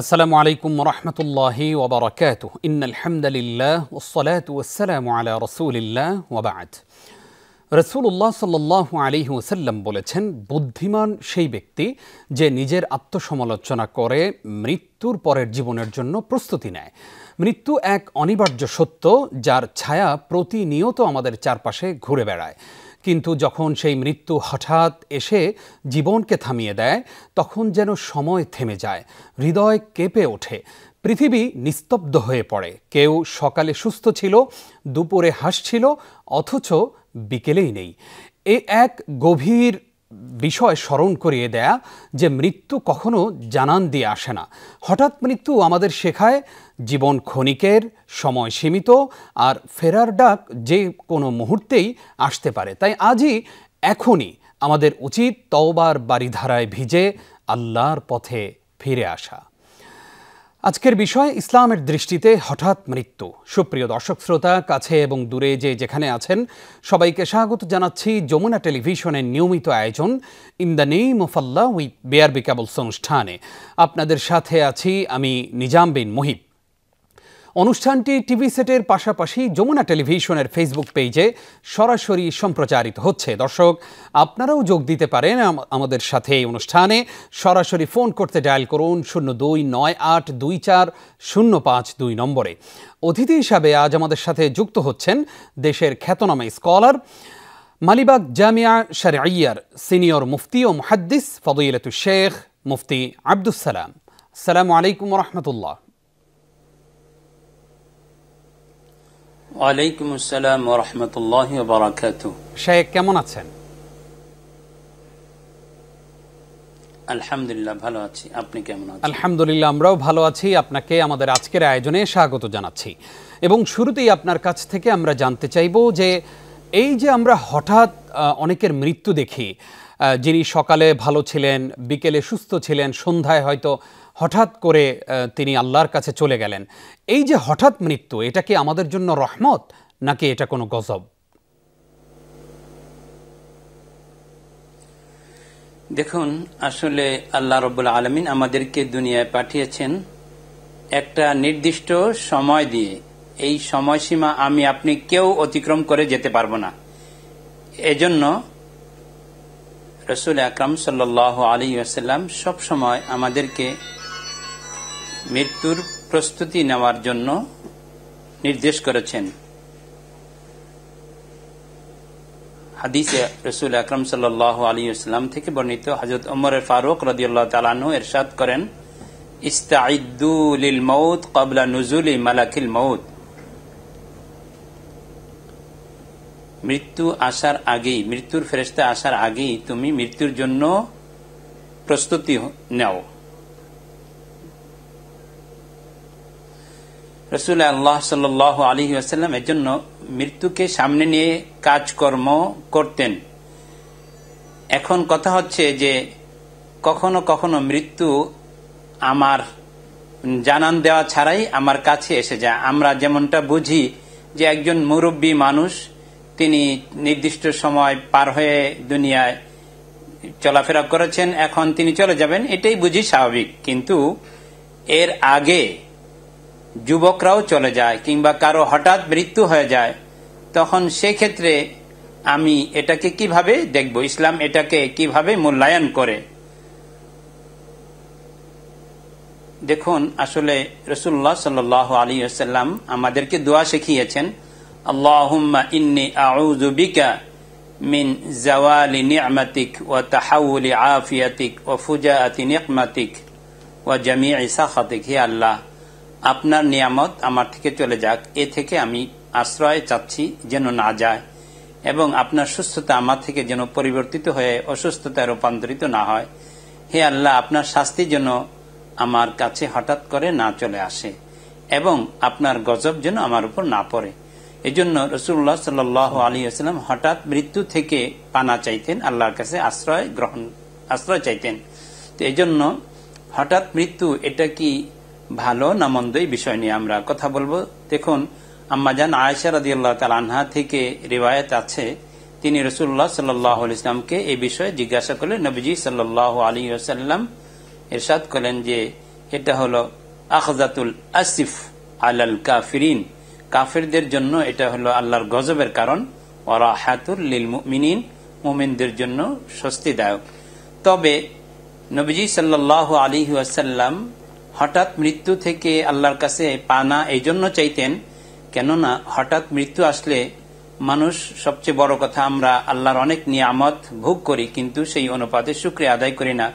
আসসালামু আলাইকুম রহমতুল্লাহি ওবরাকাতুহ ইন্নাল হামদুলিল্লাহ ওয়াসসালাতু ওয়াসসালামু আলা রাসূলিল্লাহ ওয়া বা'দ। রাসূলুল্লাহ সাল্লাল্লাহু আলাইহি ওয়াসাল্লাম বলেছেন, বুদ্ধিমান সেই ব্যক্তি যে নিজের আত্মসমালোচনা করে মৃত্যুর পরের জীবনের জন্য প্রস্তুতি নেয়। মৃত্যু এক অনিবার্য সত্য, যার ছায়া প্রতিনিয়ত আমাদের চারপাশে ঘুরে বেড়ায়। কিন্তু যখন সেই মৃত্যু হঠাৎ এসে জীবনকে থামিয়ে দেয়, তখন যেন সময় থেমে যায়, হৃদয় কেঁপে ওঠে, পৃথিবী নিস্তব্ধ হয়ে পড়ে। কেউ সকালে সুস্থ ছিল, দুপুরে হাসছিল, অথচ বিকেলেই নেই। এ এক গভীর বিষয় স্মরণ করিয়ে দেয়া যে মৃত্যু কখনো জানান দিয়ে আসে না। হঠাৎ মৃত্যু আমাদের শেখায় জীবন ক্ষণিকের, সময় সীমিত, আর ফেরার ডাক যে কোনো মুহূর্তেই আসতে পারে। তাই আজই, এখনই আমাদের উচিত তওবার বারিধারায় ভিজে আল্লাহর পথে ফিরে আসা। আজকের বিষয় ইসলামের দৃষ্টিতে হঠাৎ মৃত্যু। সুপ্রিয় দর্শক শ্রোতা, কাছে এবং দূরে যে যেখানে আছেন, সবাইকে স্বাগত জানাচ্ছি যমুনা টেলিভিশনের নিয়মিত আয়োজন in the name of Allah with BRB cables অনুষ্ঠানে। আপনাদের সাথে আছি আমি নিজাম বিন মুহিব। অনুষ্ঠানটি টিভি সেটের পাশাপাশি যমুনা টেলিভিশনের ফেসবুক পেজে সরাসরি সম্প্রচারিত হচ্ছে। দর্শক, আপনারাও যোগ দিতে পারেন আমাদের সাথে এই অনুষ্ঠানে। সরাসরি ফোন করতে ডায়াল করুন 0298240502 নম্বরে। অতিথি হিসাবে আজ আমাদের সাথে যুক্ত হচ্ছেন দেশের খ্যাতনামা স্কলার, মালিবাগ জামিয়া শরঈয়ার সিনিয়র মুফতি ও মুহাদ্দিস ফদিলাতুশ শেখ মুফতি আব্দুস সালাম। আসসালামু আলাইকুম ওয়া রাহমাতুল্লাহ। ওয়ালাইকুম আসসালাম ওয়া রাহমাতুল্লাহি ওয়া বারাকাতুহু। শেখ, কেমন আছেন? আলহামদুলিল্লাহ, ভালো আছি। আপনি কেমন আছেন? আলহামদুলিল্লাহ, আমরাও ভালো আছি। আপনাকে আমাদের আজকের আয়োজনে স্বাগত জানাচ্ছি। এবং শুরুতেই আপনার কাছ থেকে আমরা জানতে চাইব যে এই যে আমরা হঠাৎ অনেকের মৃত্যু দেখি, যিনি সকালে ভালো ছিলেন, বিকেলে সুস্থ ছিলেন, সন্ধ্যায় হয়তো হঠাৎ করে তিনি আল্লাহর কাছে চলে গেলেন। এই যে হঠাৎ মৃত্যু, এটা কি আমাদের জন্য রহমত নাকি এটা কোনো গজব? দেখুন, আসলে আল্লাহ রাব্বুল আলামিন আমাদেরকে দুনিয়ায় পাঠিয়েছেন একটা নির্দিষ্ট সময় দিয়ে। এই সময়সীমা আমি আপনি কেউ অতিক্রম করে যেতে পারবো না। এজন্য রাসূল আকরাম সাল্লাল্লাহু আলাইহি ওয়াসাল্লাম সব সময় আমাদেরকে মৃত্যুর প্রস্তুতি নেওয়ার জন্য নির্দেশ করেছেন। হাদিসে রাসূল আকরাম সাল্লাল্লাহু আলাইহি ওয়াসাল্লাম থেকে বর্ণিত, হযরত ওমর ফারুক রাদিয়াল্লাহু তাআলা আনহু ইরশাদ করেন, ইস্তাইদ্দু লিল মাউত ক্বাবলা নুজুলি মালাকিল মাউত। মৃত্যু আসার আগেই, মৃত্যুর ফেরেশতা আসার আগেই তুমি মৃত্যুর জন্য প্রস্তুতি নাও। রাসূলুল্লাহ সাল্লাল্লাহু আলাইহি ওয়াসাল্লাম এর জন্য মৃত্যুকে সামনে নিয়ে কাজকর্ম করতেন। এখন কথা হচ্ছে যে কখনো কখনো মৃত্যু আমার জানান দেওয়া ছাড়াই আমার কাছে এসে যায়। আমরা যেমনটা বুঝি যে একজন মুরব্বী মানুষ, তিনি নির্দিষ্ট সময় পার হয়ে দুনিয়ায় চলাফেরা করেছেন, এখন তিনি চলে যাবেন, এটাই বুঝি স্বাভাবিক। কিন্তু এর আগে যুবকরাও চলে যায় কিংবা কারো হঠাৎ মৃত্যু হয়ে যায়, তখন সেক্ষেত্রে আমি এটাকে কিভাবে দেখব? ইসলাম এটাকে কিভাবে মূল্যায়ন করে? দেখুন, আসলে রাসূলুল্লাহ সাল্লাল্লাহু আলাইহি ওয়াসাল্লাম আমাদেরকে দোয়া শিখিয়েছেন, আল্লাহুম্মা ইন্নী আউযু বিকা মিন জাওয়ালি নি'মাতিক ওয়া তাহাউলি আফিয়াতিক ওয়া ফুজাআতি নিকমাতিক ওয়া জামিই সাখাতিক। হে আল্লাহ, আপনার নিয়ামত আমার থেকে চলে যাক, এ থেকে আমি আশ্রয় চাচ্ছি যেন না যায়, এবং আপনার সুস্থতা আমার থেকে যেন পরিবর্তিত হয়ে অসুস্থতায় রূপান্তরিত না হয়। হে আল্লাহ, আপনার শাস্তি যেন আমার কাছে হঠাৎ করে না চলে আসে, এবং আপনার গজব যেন আমার উপর না পড়ে। এই জন্য রাসূলুল্লাহ সাল্লাল্লাহু আলাইহি ওয়াসাল্লাম হঠাৎ মৃত্যু থেকে পানা চাইতেন, আল্লাহর কাছে আশ্রয় চাইতেন। তো এই জন্য হঠাৎ মৃত্যু এটা কি ভালো না মন্দ, এই বিষয় নিয়ে আমরা কথা বলবো। দেখুন, আম্মাজান আয়েশা রাদিয়াল্লাহু তাআলা আনহা থেকে রিওয়ায়াত আছে, তিনি রাসূলুল্লাহ সাল্লাল্লাহু আলাইহি ওয়াসাল্লামকে এই বিষয়ে জিজ্ঞাসা করলেন। নবীজি সাল্লাল্লাহু আলাইহি ওয়াসাল্লাম ইরশাদ করলেন যে এটা হলো আখজাতুল আসিফ আলাল কাফিরিন, কাফিরদের জন্য এটা হলো আল্লাহর গজবের কারণ, ওয়া রাহাতুল লিল মুমিনিন, মুমিনদের জন্য স্বস্তিদায়ক। তবে নবীজি সাল্লাল্লাহু আলাইহি ওয়াসাল্লাম হঠাৎ মৃত্যু থেকে আল্লাহর কাছে পানা এই জন্য চাইতেন, কেননা হঠাৎ মৃত্যু আসলে মানুষ, সবচেয়ে বড় কথা, আমরা আল্লাহর অনেক নিয়ামত ভোগ করি কিন্তু সেই অনুপাতে শুকরিয়া আদায় করি না,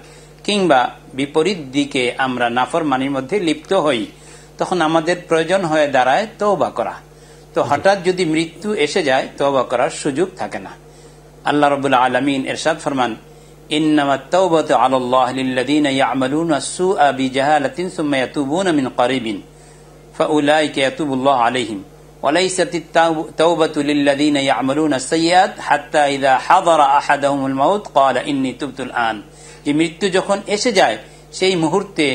কিংবা বিপরীত দিকে আমরা নাফরমানির মধ্যে লিপ্ত হই, তখন আমাদের প্রয়োজন হয়ে দাঁড়ায় তওবা করা। তো হঠাৎ যদি মৃত্যু এসে যায় তওবা করার সুযোগ থাকে না। আল্লাহ রাব্বুল আলামিন ইরশাদ ফরমান, ইন্নামাত তাওবাতু আলাল্লাহি লিল্লাযিনা ইয়া'মালুনা আস-সুআ বিজাহালাতিন সুম্মা ইয়াতুবুনা মিন কারিবিন ফাউলাইকা ইয়াতুবুল্লাহু আলাইহিম ওয়া লাইসাতিত তাওবাতু লিল্লাযিনা ইয়া'মালুনা আস-সাইয়্যাত হাত্তা ইযা হাদারা আহাদাহুমুল মাউত ক্বালা ইন্নী তুবতুল আন। যে মৃত্যু যখন এসে যায় সেই মুহূর্তে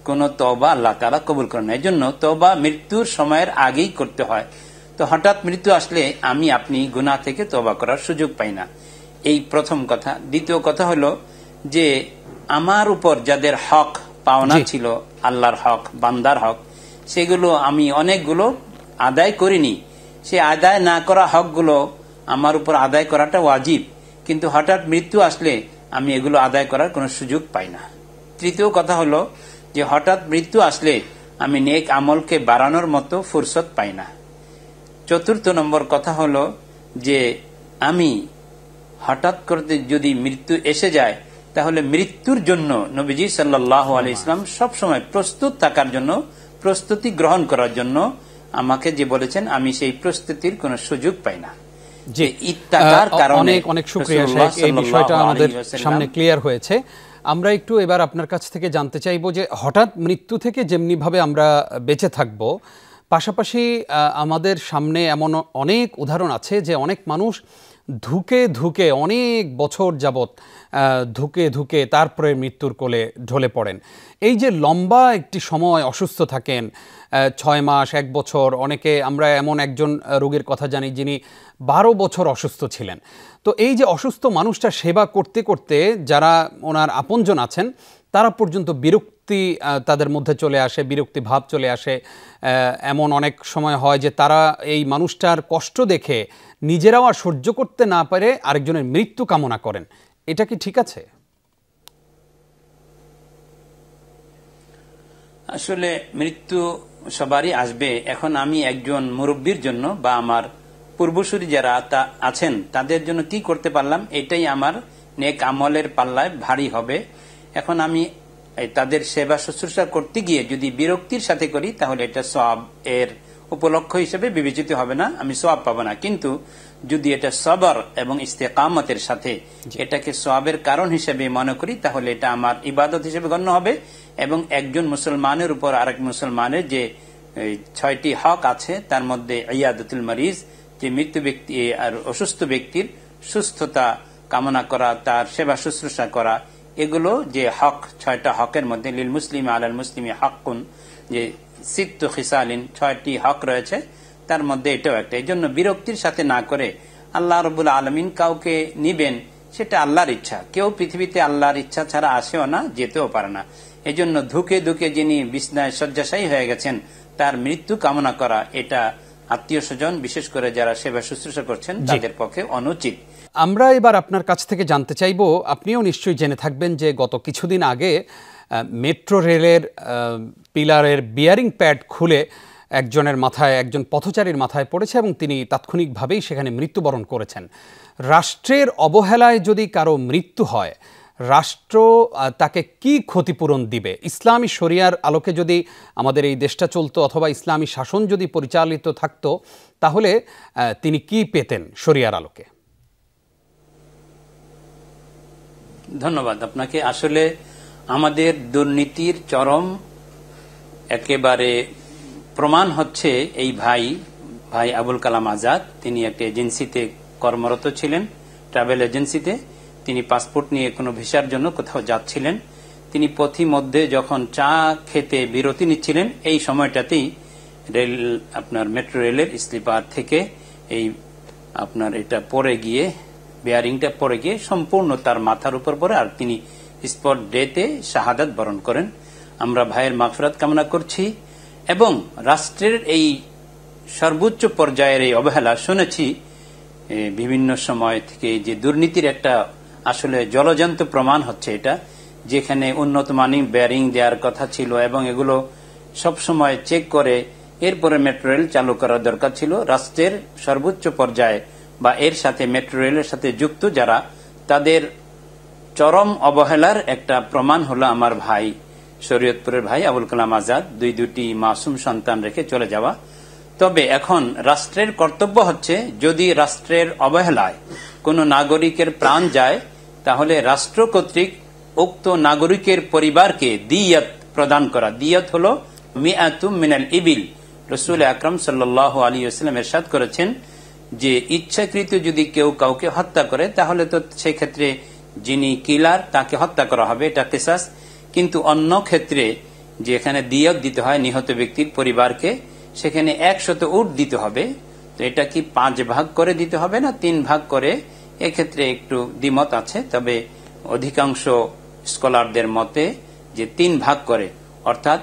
কোন তওবা আল্লাহ তাআলা কবুল করেন না। এজন্য তওবা মৃত্যুর সময়ের আগেই করতে হয়। তো হঠাৎ মৃত্যু আসলে আমি আপনি গুনাহ থেকে তওবা করার সুযোগ পাই না, এই প্রথম কথা। দ্বিতীয় কথা হলো যে আমার উপর যাদের হক পাওনা ছিল, আল্লাহর হক, বান্দার হক, সেগুলো আমি অনেকগুলো আদায় করিনি। সে আদায় না করা হকগুলো আমার উপর আদায় করাটা ওয়াজিব, কিন্তু হঠাৎ মৃত্যু আসলে আমি এগুলো আদায় করার কোনো সুযোগ পাই না। তৃতীয় কথা হলো যে হঠাৎ মৃত্যু আসলে আমি নেক আমলকে বাড়ানোর মতো ফুরসত পাই না। চতুর্থ নম্বর কথা হলো যে আমি হঠাৎ করতে যদি মৃত্যু এসে যায় তাহলে মৃত্যুর জন্য নবীজি সাল্লাল্লাহু আলাইহি ওয়াসাল্লাম সবসময় প্রস্তুত থাকার জন্য, প্রস্তুতি গ্রহণ করার জন্য আমাকে যে বলেছেন, আমি সেই প্রস্তুতির কোনো সুযোগ পাই না। যে ইত্তাকার কারণে অনেক অনেক শুকরিয়া শেখ, এই বিষয়টা আমাদের সামনে ক্লিয়ার হয়েছে। আমরা একটু এবার আপনার কাছ থেকে জানতে চাইবো যে হঠাৎ মৃত্যু থেকে যেমনি ভাবে আমরা বেঁচে থাকব, পাশাপাশি আমাদের সামনে এমন অনেক উদাহরণ আছে যে অনেক মানুষ ধুকে ধুকে অনেক বছর যাবত ধুকে ধুকে তারপরে মৃত্যুর কোলে ঢলে পড়েন। এই যে লম্বা একটি সময় অসুস্থ থাকেন, 6 মাস, 1 বছর, অনেকে, আমরা এমন একজন রোগীর কথা জানি যিনি 12 বছর অসুস্থ ছিলেন। তো এই যে অসুস্থ মানুষটা সেবা করতে করতে যারা ওনার আপনজন আছেন তারা পর্যন্ত বিরক্তি তাদের মধ্যে চলে আসে, বিরক্তি ভাব চলে আসে। এমন অনেক সময় হয় যে তারা এই মানুষটার কষ্ট দেখে নিজেরাও আর সহ্য করতে না পারে আরেকজনের মৃত্যু কামনা করেন। এটা কি ঠিক আছে? আসলে মৃত্যু সবারই আসবে। এখন আমি একজন মুরব্বীর জন্য বা আমার পূর্বসূরি যারা আছেন তাদের জন্য কি করতে পারলাম, এটাই আমার নেক আমলের পাল্লায় ভারী হবে। এখন আমি তাদের সেবা শুশ্রূষা করতে গিয়ে যদি বিরক্তির সাথে করি তাহলে এটা সওয়াব এর উপলক্ষ হিসেবে বিবেচিত হবে না, আমি সওয়াব পাবো না। কিন্তু যদি এটা সবর এবং ইস্তেকামতের সাথে এটাকে সওয়াবের কারণ হিসেবে মনে করি তাহলে এটা আমার ইবাদত হিসেবে গণ্য হবে। এবং একজন মুসলমানের উপর আরেক মুসলমানের যে 6টি হক আছে তার মধ্যে ইয়াদাতুল মারিজ, যে মৃত্যু ব্যক্তি আর অসুস্থ ব্যক্তির সুস্থতা কামনা করা, তার সেবা শুশ্রূষা করা, এগুলো যে হক, 6টা হকের মধ্যে লিল মুসলিম আলাল মুসলিমি হাক্কুন, যে সিত্তু খিসালিন, 6টি হক রয়েছে, তার মধ্যে এটাও একটা। এই জন্য বিরক্তির সাথে না করে আল্লাহ রাব্বুল আলামিন কাউকে নিবেন, সেটা আল্লাহর ইচ্ছা। কেউ পৃথিবীতে আল্লাহর ইচ্ছা ছাড়া আসেও না, যেতেও পারে না। এই জন্য ধুকে ধুকে যিনি বিছনায় শয্যাশায়ী হয়ে গেছেন তার মৃত্যু কামনা করা, এটা আত্মীয় স্বজন, বিশেষ করে যারা সেবা শুশ্রূষা করছেন তাদের পক্ষে অনুচিত। আমরা এবার আপনার কাছ থেকে জানতে চাইব, আপনিও নিশ্চয়ই জেনে থাকবেন যে গত কিছুদিন আগে মেট্রো রেলের পিলারের বিয়ারিং প্যাড খুলে একজনের মাথায়, একজন পথচারীর মাথায় পড়েছে এবং তিনি তাৎক্ষণিকভাবেই সেখানে মৃত্যুবরণ করেছেন। রাষ্ট্রের অবহেলায় যদি কারো মৃত্যু হয়, রাষ্ট্র তাকে কি ক্ষতিপূরণ দিবে? ইসলামী শরিয়ার আলোকে যদি আমাদের এই দেশটা চলতো অথবা ইসলামী শাসন যদি পরিচালিত থাকতো তাহলে তিনি কি পেতেন শরিয়ার আলোকে? ধন্যবাদ আপনাকে। আসলে আমাদের দুর্নীতির চরম একেবারে প্রমাণ হচ্ছে এই ভাই আবুল কালাম আজাদ। তিনি একটা এজেন্সিতে কর্মরত ছিলেন, ট্রাভেল এজেন্সিতে। তিনি পাসপোর্ট নিয়ে কোনো ভিসার জন্য কোথাও যাচ্ছিলেন। তিনি পথিমধ্যে যখন চা খেতে বিরতি নিচ্ছিলেন, এই সময়টাতেই মেট্রো রেলের স্লিপার থেকে এই এটা পড়ে গিয়ে, বেয়ারিংটা পড়ে গিয়ে সম্পূর্ণ তার মাথার উপর পড়ে, আর তিনি স্পট ডেতে শাহাদাত বরণ করেন। আমরা ভাইয়ের মাগফিরাত কামনা করছি। এবং রাষ্ট্রের এই সর্বোচ্চ পর্যায়ের এই অবহেলা শুনেছি বিভিন্ন সময় থেকে, যে দুর্নীতির একটা আসলে জলজন্ত প্রমাণ হচ্ছে এটা, যেখানে উন্নত মানের বেয়ারিং দেওয়ার কথা ছিল এবং এগুলো সব সময় চেক করে এরপরে মেট্রো রেল চালু করার দরকার ছিল। রাষ্ট্রের সর্বোচ্চ পর্যায়ে বা এর সাথে মেট্রো রেলের সাথে যুক্ত যারা, তাদের চরম অবহেলার একটা প্রমাণ হলো আমার ভাই, শরীয়তপুরের ভাই আবুল কালাম আজাদ, দুটি মাসুম সন্তান রেখে চলে যাওয়া। তবে এখন রাষ্ট্রের কর্তব্য হচ্ছে, যদি রাষ্ট্রের অবহেলায় কোনো নাগরিকের প্রাণ যায়, তাহলে রাষ্ট্র কর্তৃক উক্ত নাগরিকের পরিবারকে দিয়াত প্রদান করা। দিয়াত হল মিআতুম মিনাল ইবিল। রাসূল আকরাম সাল্লাল্লাহু আলাইহি ওয়াসাল্লাম ইরশাদ করেছেন যে ইচ্ছাকৃত যদি কেউ কাউকে হত্যা করে, তাহলে তো সেই ক্ষেত্রে যিনি কিলার তাকে হত্যা করা হবে, এটা কিসাস। কিন্তু অন্য ক্ষেত্রে যেখানে দিয়ত দিতে হয় নিহত ব্যক্তির পরিবারকে, সেখানে 100 উট দিতে হবে। তো এটা কি 5 ভাগ করে দিতে হবে না 3 ভাগ করে, এক্ষেত্রে একটু দ্বিমত আছে। তবে অধিকাংশ স্কলারদের মতে যে 3 ভাগ করে, অর্থাৎ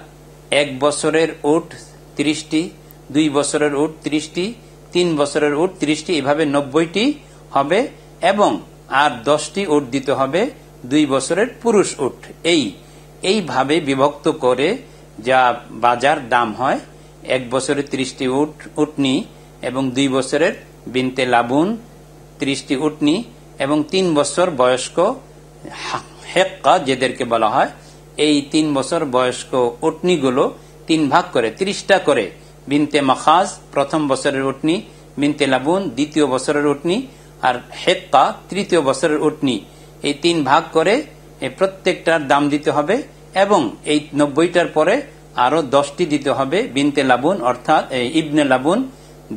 1 বছরের উট 30টি, 2 বছরের উট 30টি, 3 বছরের উট 30টি, এভাবে 90টি হবে। এবং আর 10টি উট দিতে হবে 2 বছরের পুরুষ উট। এইভাবে বিভক্ত করে যা বাজার দাম হয়, 1 বছরের 30টি উটনি এবং 2 বছরের বিনতে লাবুন 30টি উটনি এবং 3 বছর বয়স্ক হেক্কা যেদেরকে বলা হয়, এই 3 বছর বয়স্ক উটনিগুলো 3 ভাগ করে 30টা করে বিনতে মাখাজ প্রথম বছরের উটনি, বিনতে লাবুন দ্বিতীয় বছরের উটনি, আর হেক্কা তৃতীয় বছরের উটনি, এই 3 ভাগ করে প্রত্যেকটার দাম দিতে হবে। এবং এই 90টার পরে আরো 10টি দিতে হবে বিনতে লাবুন, অর্থাৎ ইবনে লাবুন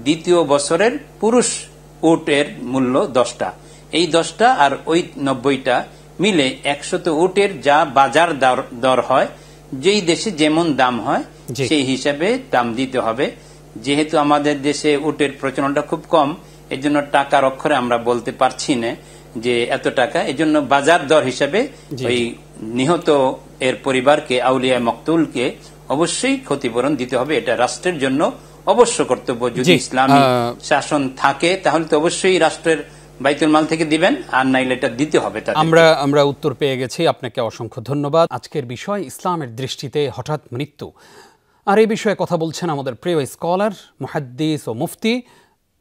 দ্বিতীয় বছরের পুরুষ উটের মূল্য 10টা। এই 10টা আর ওই 90টা মিলে 100 উটের যা বাজার দর হয়, যেই দেশে যেমন দাম হয় সেই হিসাবে দাম দিতে হবে। যেহেতু আমাদের দেশে উটের প্রচলনটা খুব কম, এর জন্য টাকার অক্ষরে আমরা বলতে পারছি না যে এত টাকা। এই জন্য বাজার দর হিসাবে ওই নিহত এর পরিবারকে, আউলিয়া মকতুলকে অবশ্যই ক্ষতিপূরণ দিতে হবে। এটা রাষ্ট্রের জন্য অবশ্য কর্তব্য। যদি ইসলামী শাসন থাকে তাহলে তো অবশ্যই রাষ্ট্রের বাইতুল মাল থেকে দিবেন, আর নাইলে এটা দিতে হবে। আমরা উত্তর পেয়ে গেছি, আপনাকে অসংখ্য ধন্যবাদ। আজকের বিষয় ইসলামের দৃষ্টিতে হঠাৎ মৃত্যু, আর এই বিষয়ে কথা বলছেন আমাদের প্রিয় স্কলার, মুহাদ্দিস ও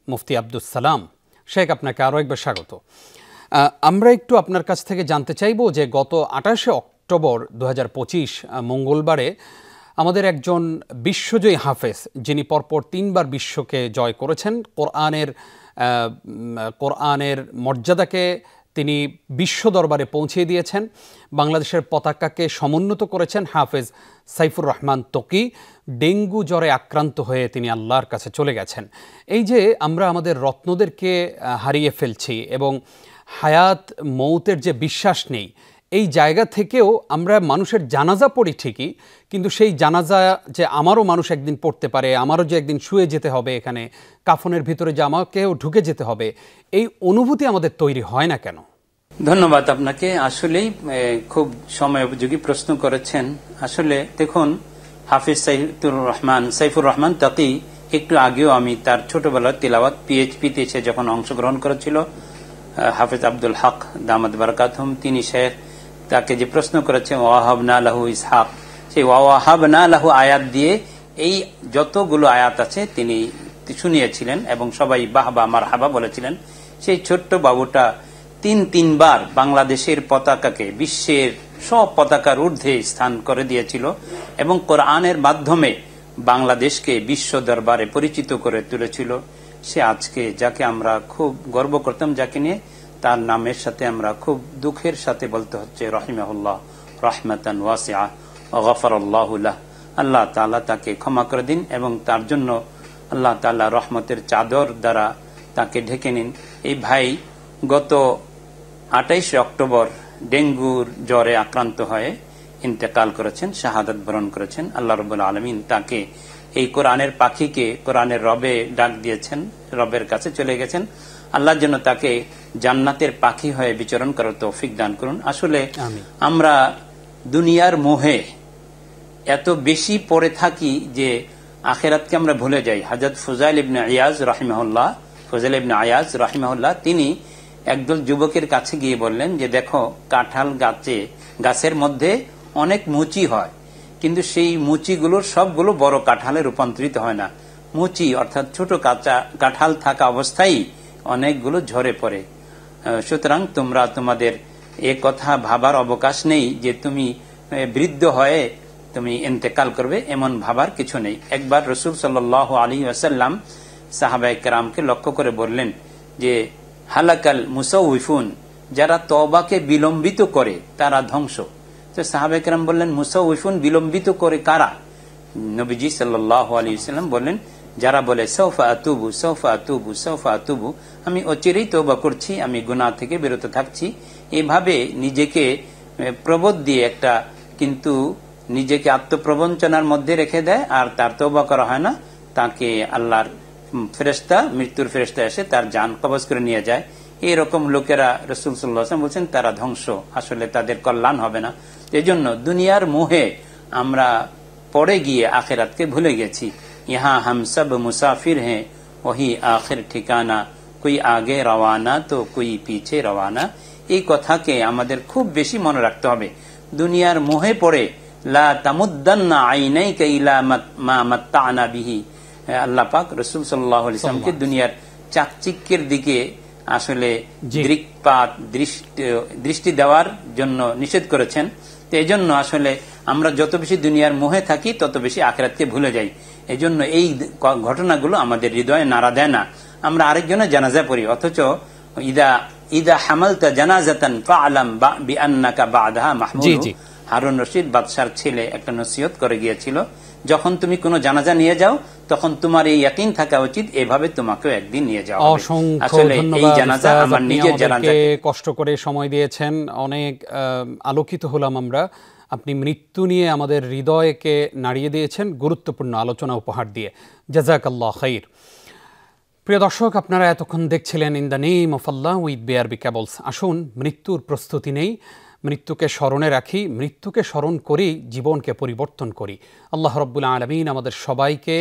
মুফতি আব্দুস সালাম শেখ। আপনাকে আরও একবার স্বাগত। আমরা একটু আপনার কাছ থেকে জানতে চাইব যে গত 28 অক্টোবর 2025 মঙ্গলবারে আমাদের একজন বিশ্বজয়ী হাফেজ, যিনি পরপর 3বার বিশ্বকে জয় করেছেন, কোরআনের মর্যাদাকে তিনি বিশ্ব দরবারে পৌঁছে দিয়েছেন, বাংলাদেশের পতাকাকে সমুন্নত করেছেন, হাফেজ সাইফুর রহমান ত্বকী ডেঙ্গু জ্বরে আক্রান্ত হয়ে তিনি আল্লাহর কাছে চলে গেছেন। এই যে আমরা আমাদের রত্নদেরকে হারিয়ে ফেলছি এবং হায়াত মৌতের যে বিশ্বাস নেই, এই জায়গা থেকেও আমরা মানুষের জানাজা পড়ি ঠিকই, কিন্তু সেই জানাজা যে আমারও মানুষ একদিন পড়তে পারে, আমারও যে একদিন শুয়ে যেতে হবে, এখানে কাফনের ভিতরে যে আমাকেও ঢুকে যেতে হবে, এই অনুভূতি আমাদের তৈরি হয় না কেন? ধন্যবাদ আপনাকে। আসলেই খুব সময় উপযোগী প্রশ্ন করেছেন। আসলে দেখুন, হাফিজ সাইফুর রহমান ত্বকী, একটু আগেও আমি তার ছোটবেলার তিলাওয়াত পিএইচপিতে এসে যখন অংশগ্রহণ করেছিল হাফিজ আব্দুল হক দামাত বারাকাতুহুম, তিনি শেখ তাকে যে প্রশ্ন করেছেন ওয়াহাবনা লাহু ইসহাক, সেই ওয়াহাবনা লাহু আয়াত দিয়ে এই যতগুলো আয়াত আছে তিনি শুনিয়েছিলেন এবং সবাই বাহবা মারহাবা বলেছিলেন। সেই ছোট্ট বাবুটা 3বার বাংলাদেশের পতাকাকে বিশ্বের সব পতাকার ঊর্ধ্বে স্থান করে দিয়েছিল এবং কোরআনের মাধ্যমে বাংলাদেশকে বিশ্ব দরবারে পরিচিত করে তুলেছিল। সে আজকে যাকে আমরা খুব গর্ব করতাম, যাকে নিয়ে, তার নামের সাথে আমরা খুব দুঃখের সাথে বলতে হচ্ছে রহিমাহুল্লাহ রাহমাতান ওয়াসিআ ওয়া গফারাল্লাহু লাহ। আল্লাহ তাআলা তাকে ক্ষমা করে দিন এবং তার জন্য আল্লাহ তাআলা রহমতের চাদর দ্বারা তাকে ঢেকে নিন। এই ভাই গত 28 অক্টোবর ডেঙ্গুর জ্বরে আক্রান্ত হয়ে ইন্তেকাল করেছেন, শাহাদাত বরণ করেছেন। আল্লাহ রাব্বুল আলামিন তাকে এই কোরআনের পাখিকে কোরআনের রবে ডাক দিয়েছেন, রবের কাছে চলে গেছেন। আল্লাহর জন্য তাকে জান্নাতের পাখি হয়ে বিচরণ করার তৌফিক দান করুন। আসলে আমরা দুনিয়ার মোহে এত বেশি পড়ে থাকি যে আখেরাতকে আমরা ভুলে যাই। হযরত ফুজাইল ইবনে আয়াজ রাহিমাহুল্লাহ তিনি একদল যুবকের কাছে গিয়ে বললেন যে দেখো, কাঁঠাল গাছের মধ্যে অনেক মুচি হয়, কিন্তু সেই মুচিগুলোর সবগুলো বড় কাঁঠালে রূপান্তরিত হয় না। মুচি অর্থাৎ ছোট কাঁঠাল থাকা অবস্থায় অনেকগুলো ঝরে পড়ে। সুতরাং তোমরা তোমাদের এ কথা ভাবার অবকাশ নেই যে তুমি বৃদ্ধ হয়ে তুমি ইন্তেকাল করবে, এমন ভাবার কিছু নেই। একবার রাসূল সাল্লাল্লাহু আলাইহি ওয়াসাল্লাম সাহাবায়ে কেরামকে লক্ষ্য করে বললেন যে হালাকাল মুসাউফুন, যারা তওবাকে বিলম্বিত করে তারা ধ্বংস। তো সাহাবায়ে কেরাম বললেন, মুসাউফুন বিলম্বিত করে কারা? নবীজি সাল্লাল্লাহু আলাইহি ওয়াসাল্লাম বললেন, যারা বলে সৌফা আতুবু সৌফা আতুবু সৌফা আতুবু, আমি অচিরেই তওবা করছি, আমি গুনাহ থেকে বিরত থাকছি, এভাবে নিজেকে প্রবোধ দিয়ে একটা কিন্তু নিজেকে আত্মপ্রবঞ্চনার মধ্যে রেখে দেয় আর তার তওবা করা হয় না। তাকে আল্লাহর ফেরেশতা, মৃত্যুর ফেরেশতা এসে তার জান কবজ করে নিয়ে যায়। এইরকম লোকেরা রাসূল সাল্লাল্লাহু আলাইহি ওয়াসাল্লাম বলছেন তারা ধ্বংস, আসলে তাদের কল্যাণ হবে না। এজন্য দুনিয়ার মোহে আমরা পড়ে গিয়ে আখিরাতকে ভুলে গেছি। ইহা হাম সব মুসাফির হ্যাঁ ওহি আখির ঠিকানা, কোই আগে রওয়ানা তো কোই পিছে রওয়ানা। এই কথাকে আমাদের খুব বেশি মনে রাখতে হবে। দুনিয়ার মোহে পড়ে লা তামুদ্দান্না আইনাইকা ইলা মা মাত্তা'না বিহি, আল্লাহ পাক রাসূল সাল্লাল্লাহু আলাইহি ওয়াসাল্লামকে দুনিয়ার চাকচিক্যের দিকে আসলে দৃষ্টি দেওয়ার জন্য নিষেধ করেছেন। তো এই জন্য আসলে আমরা যত বেশি দুনিয়ার মোহে থাকি তত বেশি আখিরাতকে ভুলে যাই। এই জন্য এই ঘটনাগুলো আমাদের হৃদয়ে নাড়া দেয় না। আমরা আরেকজনের জানাজা পড়ি, অথচ ইদা হামালতা জানাজাতান ফাআলাম বিআন্নাকা বা'দাহা মাহমুদ। হারুন রশিদ বাদশার ছেলে একটা নসিহত করে গিয়েছিল, যখন তুমি কোনো জানাজা নিয়ে যাও তখন তোমার এই ইয়াকিন থাকা উচিত এভাবে তোমাকেও একদিন নিয়ে যাওয়া হবে। আসলে এই জানাজা আমার নিজের জানাজা। কষ্ট করে সময় দিয়েছেন, অনেক আলোকিত হলাম আমরা। আপনি মৃত্যু নিয়ে আমাদের হৃদয়কে নাড়িয়ে দিয়েছেন গুরুত্বপূর্ণ আলোচনা উপহার দিয়ে। জাযাকাল্লাহ খাইর। প্রিয় দর্শক, আপনারা এতক্ষণ দেখছিলেন in the name of Allah with BRB cables. আসুন মৃত্যুর প্রস্তুতি নেই, মৃত্যুকে স্মরণে রাখি, মৃত্যুকে স্মরণ করেই জীবনকে পরিবর্তন করি। আল্লাহ রাব্বুল আলামিন আমাদের সবাইকে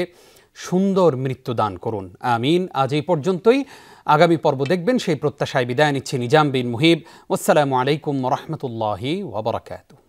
সুন্দর মৃত্যু দান করুন, আমিন। আজ এই পর্যন্তই, আগামী পর্ব দেখবেন সেই প্রত্যাশায় বিদায় নিচ্ছি। নিজাম বিন মুহিব। আসসালামু আলাইকুম ওয়া রাহমাতুল্লাহি ওয়া বারাকাতুহু।